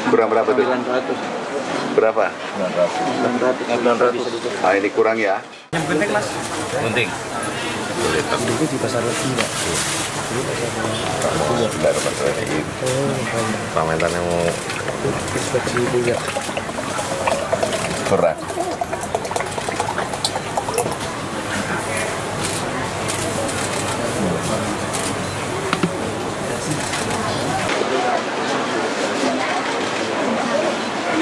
Kurang berapa tuh? 900. Berapa? 900. Ah, ini kurang ya. Yang penting mas. Gunting. Dulu di pasar Roti mbak. Baru pasar ini. Pamentan yang mau juga. kurang.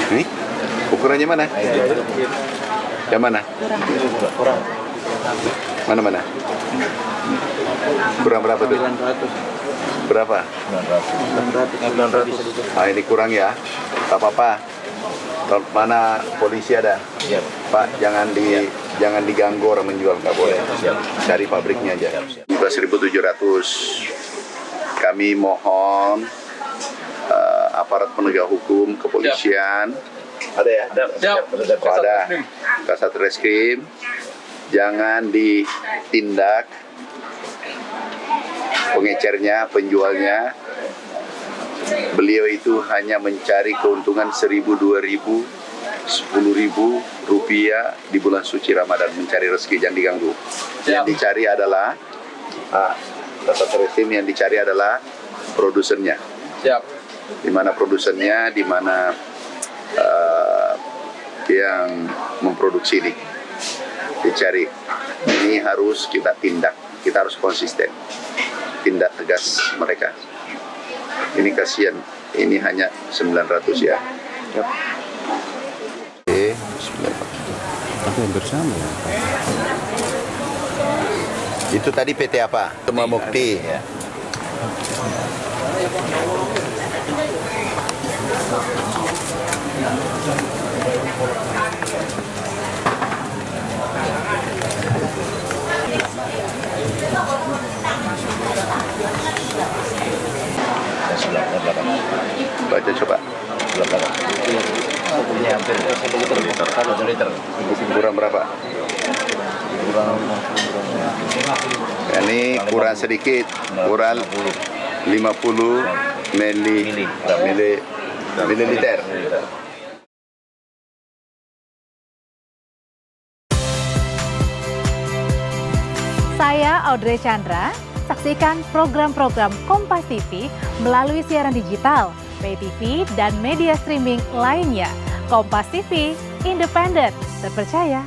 Ini ukurannya mana? Yang mana? Kurang. Mana? Kurang berapa tuh? 900. Berapa? 900. Ah, ini kurang ya. Tak apa-apa. Mana polisi ada? Siap. Pak, jangan diganggu orang menjual, nggak boleh. Siap. Cari pabriknya aja. Siap. 12.700. Kami mohon aparat penegak hukum, kepolisian, ada ya? Oh, ada. Kasat Reskrim, jangan ditindak pengecernya, penjualnya. Beliau itu hanya mencari keuntungan 1.000, 2.000, 10.000 rupiah di bulan suci Ramadan, mencari rezeki, jangan diganggu. Yang dicari adalah Kasat Reskrim, yang dicari adalah produsennya. Siap. Di mana produsennya, di mana yang memproduksi ini dicari. Ini harus kita tindak, kita harus konsisten tindak tegas mereka. Ini kasihan, ini hanya 900 ya. Oke, Tapi hampir sama ya. itu tadi PT apa? Tema Mukti. Ya. Sebelah belakang. Baca coba. Sebelah belakang. Ini hampir 1 liter. 1 liter. Kurang berapa? Ini kurang sedikit, kurang 50 mililiter. Saya Audrey Chandra, saksikan program-program Kompas TV melalui siaran digital, pay TV, dan media streaming lainnya. Kompas TV, independen, terpercaya,